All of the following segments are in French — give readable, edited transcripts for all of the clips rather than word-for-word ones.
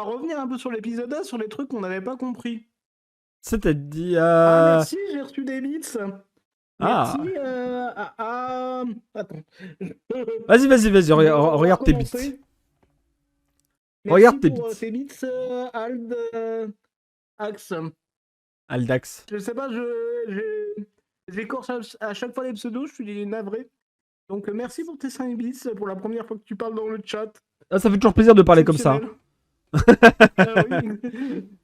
va revenir un peu sur l'épisode 1, sur les trucs qu'on n'avait pas compris. C'est-à-dire... Ah, merci, j'ai reçu des bits. Ah, Merci. Attends. vas-y, On va regarde tes bits. recommencer. Regarde Merci tes pour bits. tes bits, Ald Axe. Aldax. Je sais pas, j'écorche à chaque fois les pseudos, je suis navré. Donc merci pour tes 5 bits, pour la première fois que tu parles dans le chat. Ah, ça fait toujours plaisir de parler comme ça. Oui,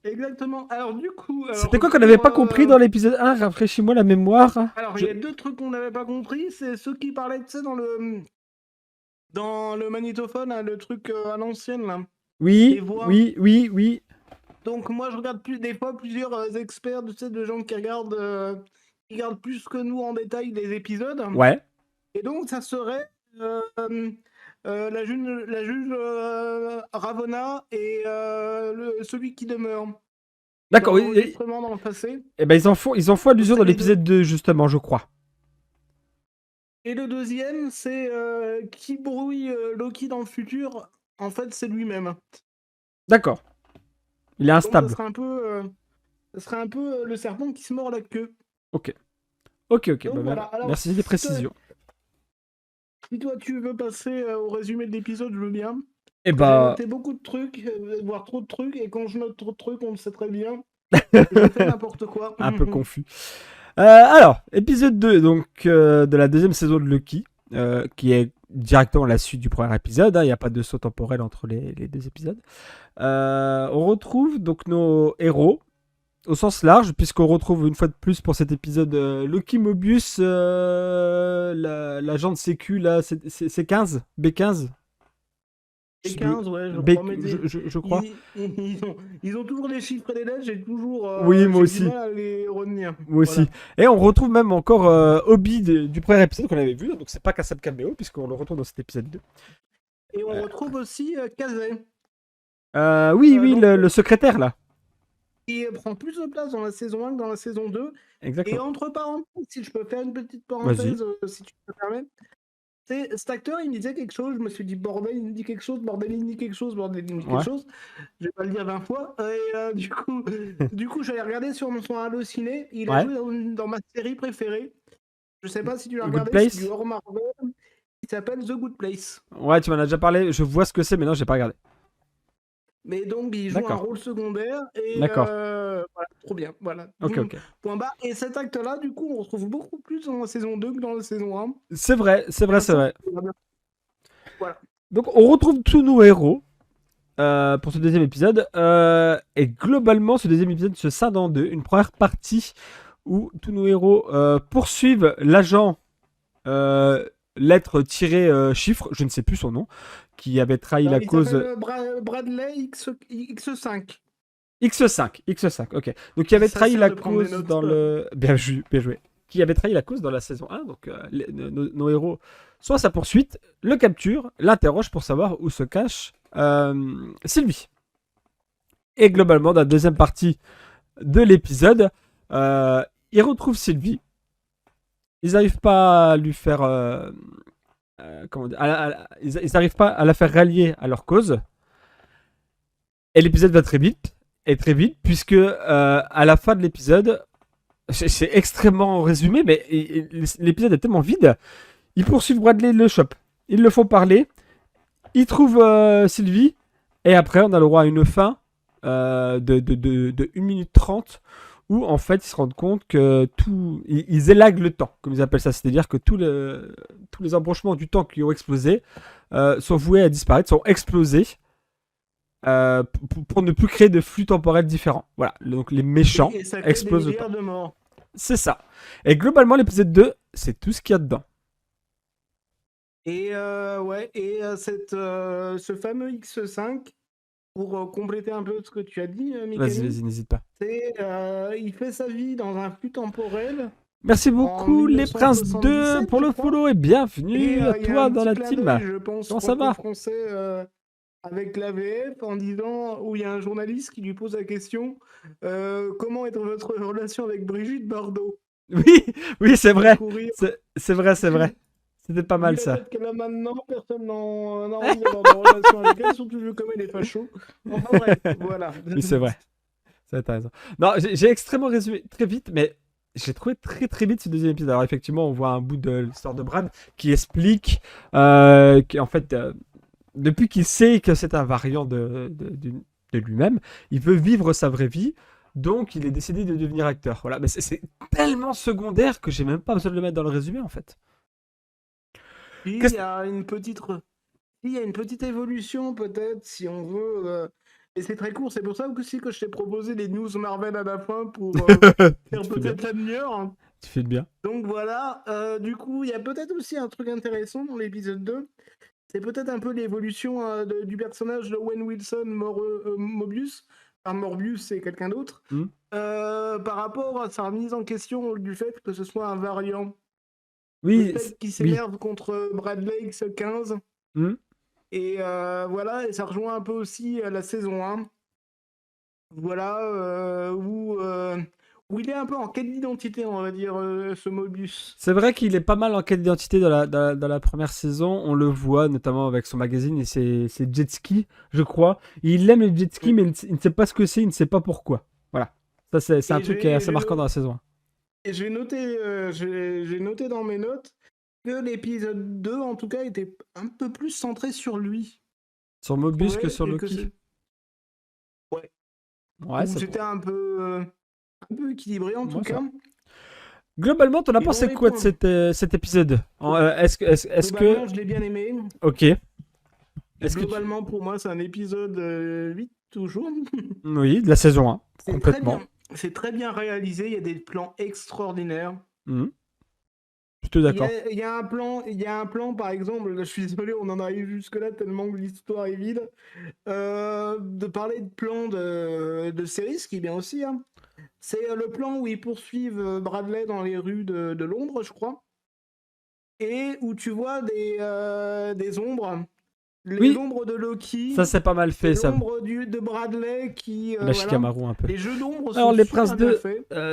exactement. Alors du coup... C'était quoi qu'on n'avait pas compris dans l'épisode 1? Rafraîchis-moi la mémoire. Alors, il y a 2 trucs qu'on n'avait pas compris, c'est ceux qui parlaient, tu sais, dans le magnétophone, là, le truc à l'ancienne, là. Oui, Les voix. oui. Donc moi, je regarde des fois plusieurs experts, tu sais, de gens qui regardent plus que nous en détail les épisodes. Ouais. Et donc, ça serait la juge Ravonna et celui qui demeure. D'accord, Dans oui. l'enregistrement dans le passé. Et ben ils en font allusion C'est dans les l'épisode 2, justement, je crois. Et le deuxième, c'est qui brouille Loki dans le futur. En fait, c'est lui-même. D'accord. Il est Donc, instable. ça serait un peu le serpent qui se mord la queue. Ok. Donc, Bah, voilà. Alors, merci des précisions. Si toi, tu veux passer au résumé de l'épisode, je veux bien. Et J'ai bah. noté beaucoup de trucs, voire trop de trucs, et quand je note trop de trucs, on le sait très bien. Je fais n'importe quoi. Un peu confus. Alors, épisode 2 donc, de la deuxième saison de Lucky, qui est directement la suite du premier épisode. Il n'y a pas de saut temporel entre les deux épisodes. On retrouve donc nos héros au sens large, puisqu'on retrouve une fois de plus pour cet épisode Loki Mobius, l'agent de sécu, là, c'est 15 B15. B15, ouais, je crois. Ils ont toujours des chiffres et des lettres, j'ai toujours Oui, moi j'ai du aussi. mal à les retenir. Moi aussi. Et on retrouve même encore Obi du premier épisode qu'on avait vu, donc c'est pas qu'un simple caméo, puisqu'on le retrouve dans cet épisode 2. Et on retrouve aussi Kazé. Oui, donc, le secrétaire là. qui prend plus de place dans la saison 1 que dans la saison 2. Exactement. Et entre parenthèses, si je peux faire une petite parenthèse, si tu me permets. Cet acteur, il me disait quelque chose, je me suis dit bordel, il me dit quelque chose, bordel, il me dit quelque chose, bordel, il me dit quelque chose. Je vais pas le dire 20 fois. Et du coup, j'allais regarder sur son Allociné. Il a joué dans ma série préférée. Je sais pas si tu l'as regardé, c'est du hors Marvel. Il s'appelle The Good Place. Ouais, tu m'en as déjà parlé, je vois ce que c'est, mais non, j'ai pas regardé. Mais donc, il joue un rôle secondaire. Et voilà, trop bien. Voilà. Ok. Point barre. Et cet acte-là, du coup, on retrouve beaucoup plus dans la saison 2 que dans la saison 1. C'est vrai. Voilà. Donc, on retrouve tous nos héros pour ce deuxième épisode. Et globalement, ce deuxième épisode se scinde en deux. Une première partie où tous nos héros poursuivent l'agent lettre-chiffre, je ne sais plus son nom, qui avait trahi la cause. Bradley X5. X5, ok. Donc, qui avait trahi la cause dans le. Bien joué. Qui avait trahi la cause dans la saison 1. Donc, nos héros sont à sa poursuite, le capturent, l'interrogent pour savoir où se cache Sylvie. Et globalement, dans la deuxième partie de l'épisode, ils retrouvent Sylvie. Ils n'arrivent pas à lui faire. Comment dire, ils n'arrivent pas à la faire rallier à leur cause. Et l'épisode va très vite. Puisque à la fin de l'épisode, c'est extrêmement résumé, mais l'épisode est tellement vide. Ils poursuivent Bradley le shop. Ils le font parler. Ils trouvent Sylvie. Et après, on a le droit à une fin de 1 minute 30 où en fait ils se rendent compte que ils élaguent le temps, comme ils appellent ça. C'est-à-dire que tous les embranchements du temps qui ont explosé sont voués à disparaître, sont explosés. Pour ne plus créer de flux temporels différents. Voilà, donc les méchants explosent le temps. De mort. C'est ça. Et globalement, l'épisode 2, c'est tout ce qu'il y a dedans. Et ce fameux X5, pour compléter un peu ce que tu as dit, Michael. Vas-y, n'hésite pas. Il fait sa vie dans un flux temporel. Merci beaucoup, les Princes 2, pour le follow et bienvenue à toi dans la team. Comment ça va français, avec l'AVF en disant où il y a un journaliste qui lui pose la question comment est votre relation avec Brigitte Bardot? Oui, c'est vrai. C'est vrai. C'était pas mal ça. Qu'elle a maintenant, personne n'a envie d'avoir de relation avec elle, surtout vu comme elle est facho. Enfin bref, voilà. Oui, c'est vrai. Ça, t'as raison. Non, j'ai extrêmement résumé très vite, mais j'ai trouvé très très vite ce deuxième épisode. Alors effectivement, on voit un bout de l'histoire de Brad qui explique qu'en fait, depuis qu'il sait que c'est un variant de lui-même, il veut vivre sa vraie vie. Donc, il est décidé de devenir acteur. Voilà, mais c'est tellement secondaire que j'ai même pas besoin de le mettre dans le résumé en fait. Il y a une petite évolution peut-être, si on veut. Et c'est très court, c'est pour ça aussi que je t'ai proposé les news Marvel à la fin pour faire peut-être la meilleure. Hein. Tu fais bien. Donc voilà, du coup, il y a peut-être aussi un truc intéressant dans l'épisode 2. C'est peut-être un peu l'évolution du personnage de Owen Wilson, Mobius. Enfin, Morbius, c'est quelqu'un d'autre. Par rapport à sa remise en question du fait que ce soit un variant. Oui. Le fait qu'il s'énerve contre Bradley X15. Et voilà, et ça rejoint un peu aussi la saison 1. Voilà, où il est un peu en quête d'identité, on va dire, ce Mobius. C'est vrai qu'il est pas mal en quête d'identité dans la première saison. On le voit notamment avec son magazine et ses jet skis, je crois. Il aime les jet skis, mais il ne sait pas ce que c'est, il ne sait pas pourquoi. Voilà. Ça, c'est un truc qui est assez marquant dans la saison 1. Et j'ai noté dans mes notes que l'épisode 2, en tout cas, était un peu plus centré sur lui. Sur Mobius que sur Loki. Ouais, c'était un peu équilibré, en tout cas. Globalement, t'en as pensé quoi de cet épisode? Est-ce que... je l'ai bien aimé. Ok. Globalement, pour moi, c'est un épisode 8, toujours. Oui, de la saison 1, complètement. C'est très bien réalisé, il y a des plans extraordinaires. Plutôt d'accord. Il y a un plan, par exemple, je suis désolé, on en arrive jusque-là tellement que l'histoire est vide, de parler de plans de série, ce qui est bien aussi. Hein. C'est le plan où ils poursuivent Bradley dans les rues de Londres, je crois, et où tu vois des ombres. Les ombres de Loki. Ça, c'est pas mal fait, ça. L'ombre de Bradley qui. La Shikamaru, un peu. Les jeux d'ombre sont Alors, les Princes 2,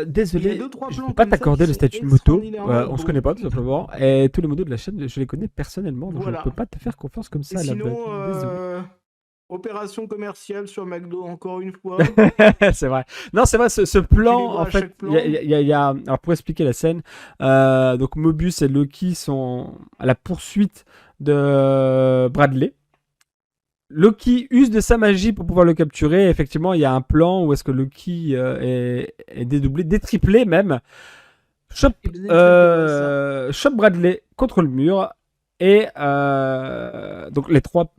désolé, je ne peux pas t'accorder le statut de moto. On se connaît pas, tout simplement. Et tous les motos de la chaîne, je les connais personnellement. Donc, je ne peux pas te faire confiance comme ça. Et sinon, opération commerciale sur McDo, encore une fois. C'est vrai. Non, c'est vrai, ce plan, en fait, il y a. Alors, pour expliquer la scène, donc Mobius et Loki sont à la poursuite de Bradley. Loki use de sa magie pour pouvoir le capturer. Effectivement, il y a un plan où est-ce que Loki est dédoublé, détriplé même. Chope Bradley contre le mur. Et donc les trois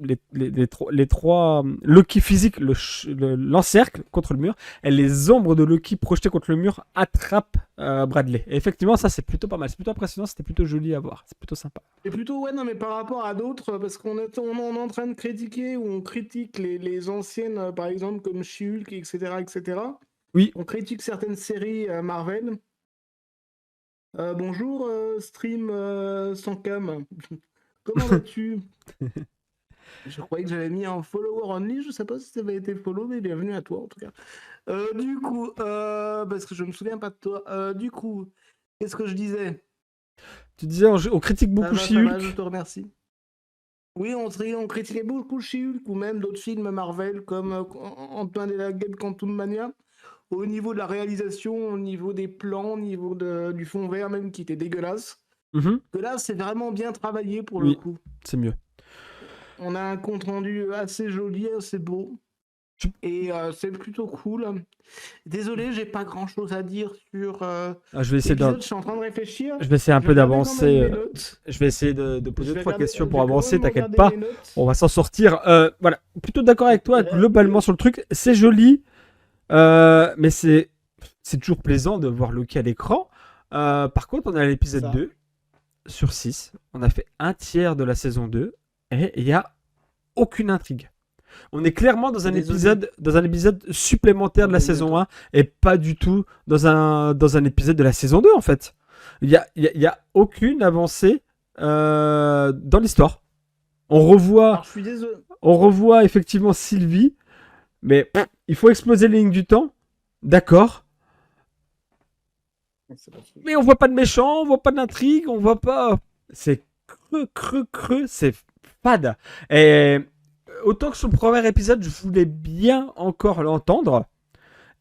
Loki physiques l'encerclent contre le mur. Et les ombres de Loki projetées contre le mur attrapent Bradley. Et effectivement, ça c'est plutôt pas mal. C'est plutôt impressionnant, c'était plutôt joli à voir. C'est plutôt sympa. Et plutôt, ouais, non, mais par rapport à d'autres, parce qu'on est en train de critiquer ou on critique les anciennes, par exemple, comme She-Hulk, etc., etc. Oui. On critique certaines séries Marvel. Bonjour, stream sans cam. Comment vas-tu? Je croyais que j'avais mis un follower only, je sais pas si ça avait été follow, mais bienvenue à toi en tout cas. Du coup, parce que je me souviens pas de toi. Du coup, qu'est-ce que je disais? Tu disais on critique beaucoup She-Hulk. Je te remercie. Oui, on critiquait beaucoup She-Hulk ou même d'autres films Marvel comme Ant-Man et la Guêpe Quantum Mania. Au niveau de la réalisation, au niveau des plans, au niveau du fond vert même qui était dégueulasse. Que là, c'est vraiment bien travaillé pour le coup. C'est mieux. On a un compte rendu assez joli, assez beau. Et c'est plutôt cool. Désolé, j'ai pas grand chose à dire sur je vais essayer je suis en train de réfléchir. Je vais essayer un peu d'avancer. Je vais essayer de poser 3 questions pour avancer, t'inquiète pas. On va s'en sortir. Voilà, plutôt d'accord avec toi globalement sur le truc. C'est joli, mais c'est toujours plaisant de voir Loki à l'écran. Par contre, on est à l'épisode 2 sur 6. On a fait un tiers de la saison 2 et il n'y a aucune intrigue. On est clairement dans un épisode supplémentaire de la saison 1 et pas du tout dans un épisode de la saison 2 en fait. Il y a aucune avancée dans l'histoire. On revoit effectivement Sylvie, mais il faut exploser les lignes du temps. D'accord. Mais on voit pas de méchant, on voit pas d'intrigue, on voit pas. C'est creux, c'est fade. Et autant que sur le premier épisode, je voulais bien encore l'entendre.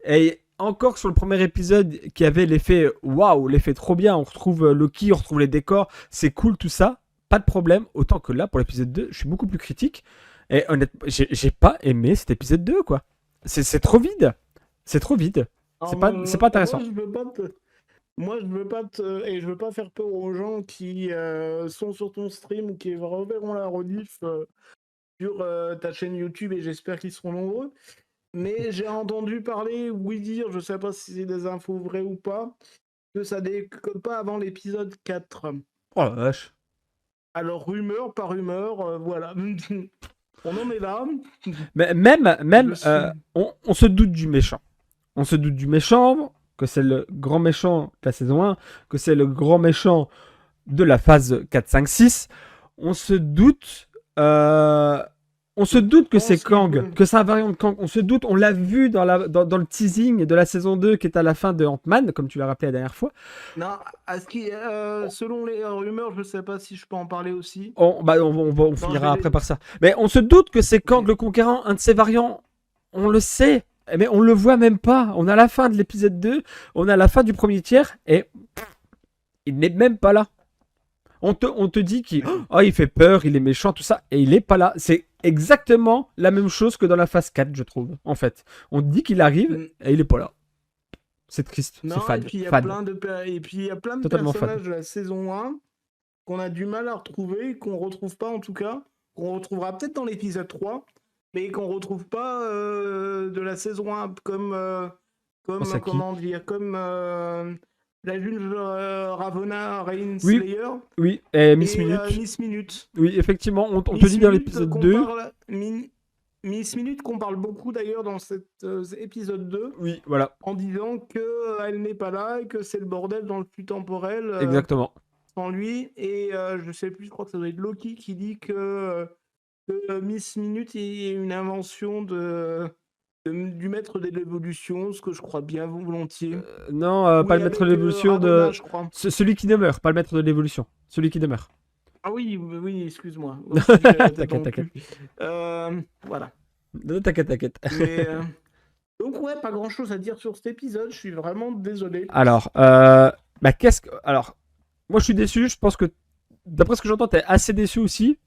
Et encore sur le premier épisode qui avait l'effet waouh, l'effet trop bien, on retrouve Loki, on retrouve les décors, c'est cool tout ça, pas de problème. Autant que là, pour l'épisode 2, je suis beaucoup plus critique. Et honnêtement, j'ai pas aimé cet épisode 2, quoi. C'est trop vide. C'est trop vide. C'est pas intéressant. Moi, je veux pas et je veux pas faire peur aux gens qui sont sur ton stream ou qui reverront la rediff sur ta chaîne YouTube, et j'espère qu'ils seront nombreux. Mais j'ai entendu parler, oui dire, je sais pas si c'est des infos vraies ou pas, que ça décolle pas avant l'épisode 4. Oh la vache. Alors, rumeur par rumeur, voilà. On en est là. Mais même on se doute du méchant. On se doute du méchant, que c'est le grand méchant de la saison 1, que c'est le grand méchant de la phase 4, 5, 6. On se doute que c'est Kang, que c'est un variant de Kang. On se doute, on l'a vu dans le teasing de la saison 2 qui est à la fin de Ant-Man, comme tu l'as rappelé la dernière fois. Non, selon les rumeurs, je sais pas si je peux en parler aussi. On finira après par ça. Mais on se doute que c'est Kang le Conquérant, un de ses variants. On le sait, mais on le voit même pas. On est à la fin de l'épisode 2, on est à la fin du premier tiers, et il n'est même pas là. On te dit qu'il fait peur, il est méchant, tout ça, et il est pas là. C'est exactement la même chose que dans la phase 4, je trouve, en fait. On te dit qu'il arrive, et il est pas là. C'est triste, c'est fade. Et puis il y a plein de personnages de la saison 1 qu'on a du mal à retrouver, qu'on retrouve pas en tout cas, qu'on retrouvera peut-être dans l'épisode 3, mais qu'on retrouve pas de la saison 1, comme la jeune Ravonna Rainslayer. Oui, et Miss Minute. Miss Minute. Oui, effectivement, on te dit dans l'épisode 2. Miss Minute qu'on parle beaucoup d'ailleurs dans cet épisode 2. Oui, voilà. En disant qu'elle n'est pas là et que c'est le bordel dans le flux temporel. Exactement. Sans lui. Et je sais plus, je crois que ça doit être Loki qui dit que Miss Minute est une invention du maître de l'évolution, ce que je crois bien volontiers. Non, pas le maître de l'évolution celui qui demeure, pas le maître de l'évolution. Celui qui demeure. Ah oui, excuse-moi. T'inquiète. Voilà. T'inquiète. Mais, donc ouais, pas grand-chose à dire sur cet épisode. Je suis vraiment désolé. Alors, moi je suis déçu. Je pense que, d'après ce que j'entends, t'es assez déçu aussi.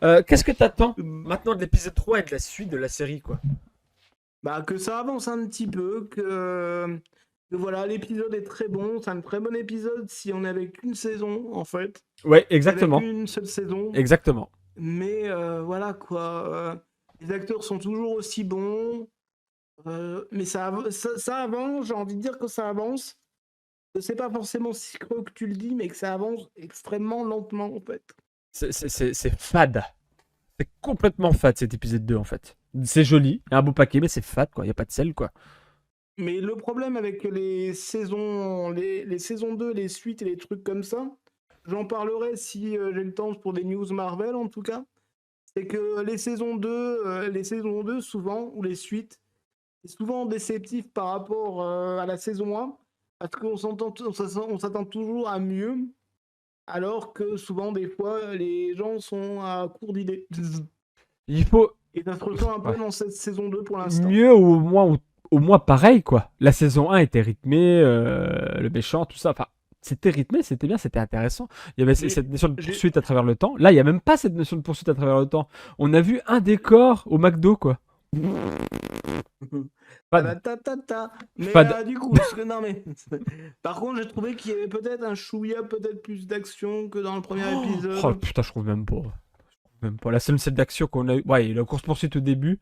Qu'est-ce que t'attends maintenant de l'épisode 3 et de la suite de la série, quoi? Que ça avance un petit peu, que voilà, l'épisode est très bon, c'est un très bon épisode si on avait qu'une saison, en fait. Ouais, exactement. Avec une seule saison. Exactement. Mais voilà, quoi. Les acteurs sont toujours aussi bons. Mais ça avance, j'ai envie de dire que ça avance. C'est pas forcément si creux que tu le dis, mais que ça avance extrêmement lentement, en fait. C'est fade. C'est complètement fade, cet épisode 2, en fait. C'est joli, il y a un beau paquet, mais c'est fade, quoi. Il n'y a pas de sel, quoi. Mais le problème avec les saisons 2, les suites et les trucs comme ça, j'en parlerai si j'ai le temps pour des news Marvel, en tout cas, c'est que les saisons 2 souvent, ou les suites, c'est souvent déceptif par rapport à la saison 1, parce qu'on s'attend toujours à mieux, alors que souvent, des fois, les gens sont à court d'idées. Il faut... Et ça se ressent un peu dans cette saison 2 pour l'instant. Mieux ou au moins pareil, quoi. La saison 1 était rythmée, le méchant, tout ça. Enfin, c'était rythmé, c'était bien, c'était intéressant. Il y avait cette notion de poursuite à travers le temps. Là, il n'y a même pas cette notion de poursuite à travers le temps. On a vu un décor au McDo, quoi. Du coup, non mais par contre, j'ai trouvé qu'il y avait peut-être un chouïa, peut-être plus d'action que dans le premier épisode. Oh putain, je trouve même pas. La seule scène d'action qu'on a eu, ouais, il y a la course poursuite au début,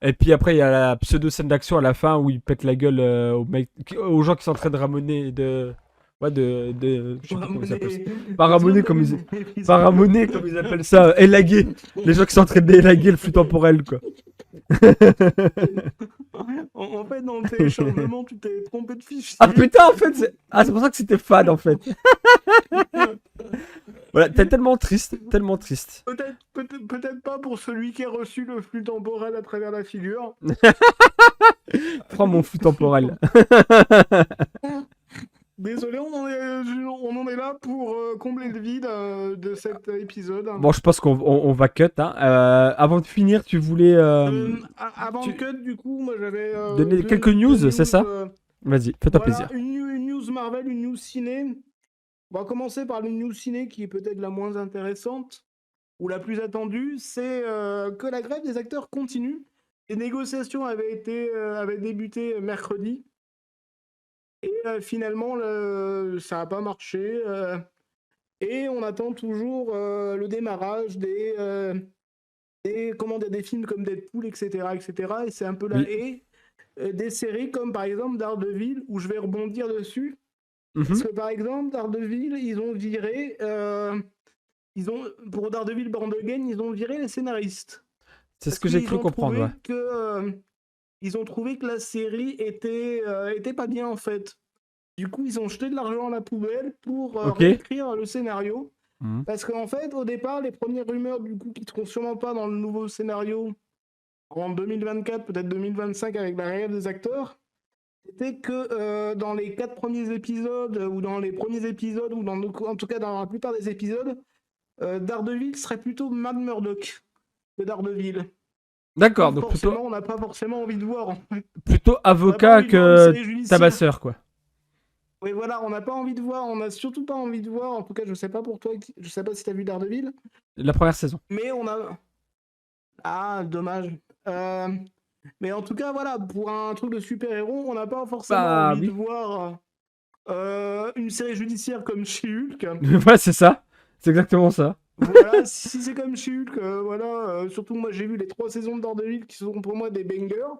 et puis après il y a la pseudo scène d'action à la fin où il pète la gueule aux gens qui sont en train de ramoner je sais pas comment ils appellent ça. Pas ramoner comme ils appellent ça, élaguer. Les gens qui sont en train d'élaguer le flux temporel, quoi. En fait, dans le téléchargement, tu t'es trompé de fichier. Ah putain, en fait, c'est pour ça que c'était fade, en fait. Voilà, t'es tellement triste. Peut-être pas pour celui qui a reçu le flux temporel à travers la figure. Prends mon flux temporel. Désolé, on en est là pour combler le vide de cet épisode. Bon, je pense qu'on va cut. Hein. Avant de finir, tu voulais... Avant de cut, du coup, moi j'avais... donner quelques news, c'est ça Vas-y, fais-toi plaisir. Une news Marvel, une news ciné. On va commencer par une news ciné qui est peut-être la moins intéressante, ou la plus attendue, c'est que la grève des acteurs continue. Les négociations avaient débuté mercredi. Et finalement, ça n'a pas marché. Et on attend toujours le démarrage des films comme Deadpool, etc. etc. Et c'est un peu là. Et des séries comme par exemple Daredevil, où je vais rebondir dessus. Parce que par exemple, Daredevil, ils ont viré... pour Daredevil Born Again, ils ont viré les scénaristes. C'est ce que j'ai cru comprendre. Ils ont trouvé que la série était pas bien en fait. Du coup, ils ont jeté de l'argent à la poubelle pour réécrire le scénario. Parce qu'en fait, au départ, les premières rumeurs du coup qui ne seront sûrement pas dans le nouveau scénario en 2024, peut-être 2025 avec la réelle des acteurs, c'était que dans les 4 premiers épisodes, ou dans les premiers épisodes, ou en tout cas dans la plupart des épisodes, Daredevil serait plutôt Matt Murdock que Daredevil. D'accord, donc plutôt... on n'a pas forcément envie de voir. En fait. Plutôt avocat que tabasseur, quoi. Oui, voilà, on n'a pas envie de voir, on n'a surtout pas envie de voir, en tout cas, je sais pas pour toi, je sais pas si t'as vu Daredevil. La première saison. Mais on a... Ah, dommage. Mais en tout cas, voilà, pour un truc de super-héros, on n'a pas forcément envie de voir une série judiciaire comme She-Hulk. Ouais, c'est ça. C'est exactement ça. Voilà, si c'est comme She-Hulk, voilà, surtout moi j'ai vu les 3 saisons de Daredevil qui sont pour moi des bangers.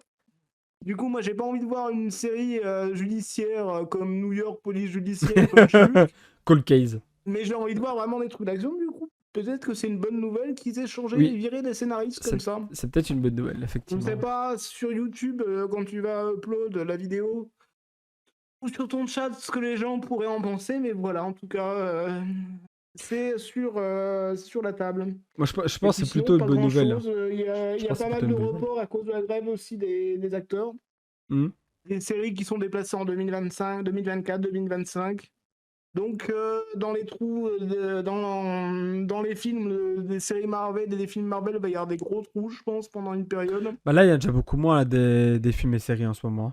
Du coup, moi j'ai pas envie de voir une série judiciaire comme New York Police Judiciaire comme She-Hulk. Cold Case. Mais j'ai envie de voir vraiment des trucs d'action du coup. Peut-être que c'est une bonne nouvelle qu'ils aient changé et viré des scénaristes comme ça. C'est peut-être une bonne nouvelle, effectivement. Je ne sais pas sur YouTube, quand tu vas upload la vidéo, ou sur ton chat, ce que les gens pourraient en penser, mais voilà, en tout cas, c'est sur la table. Moi, je pense que c'est plutôt une bonne nouvelle. Il y a pas mal de reports à cause de la grève aussi des acteurs. Des séries qui sont déplacées en 2025, 2024, 2025. Donc, dans les trous, dans les films, des séries Marvel, des films Marvel, il va y avoir des gros trous, je pense, pendant une période. Bah là, il y a déjà beaucoup moins des films et séries en ce moment.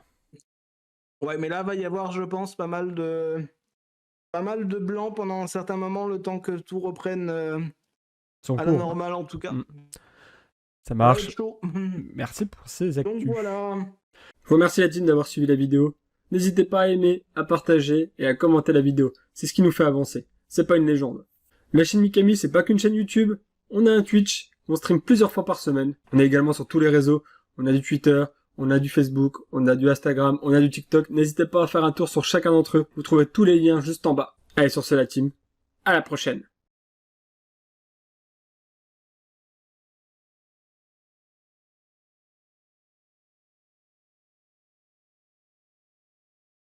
Ouais, mais là, il va y avoir, je pense, pas mal de blanc pendant un certain moment, le temps que tout reprenne à la normale, en tout cas. Ça marche. Merci pour ces actus. Donc voilà. Je remercie la team d'avoir suivi la vidéo. N'hésitez pas à aimer, à partager et à commenter la vidéo. C'est ce qui nous fait avancer. C'est pas une légende. La chaîne Mikami, c'est pas qu'une chaîne YouTube. On a un Twitch. On stream plusieurs fois par semaine. On est également sur tous les réseaux. On a du Twitter, on a du Facebook, on a du Instagram, on a du TikTok. N'hésitez pas à faire un tour sur chacun d'entre eux. Vous trouvez tous les liens juste en bas. Allez, sur ce la team. À la prochaine.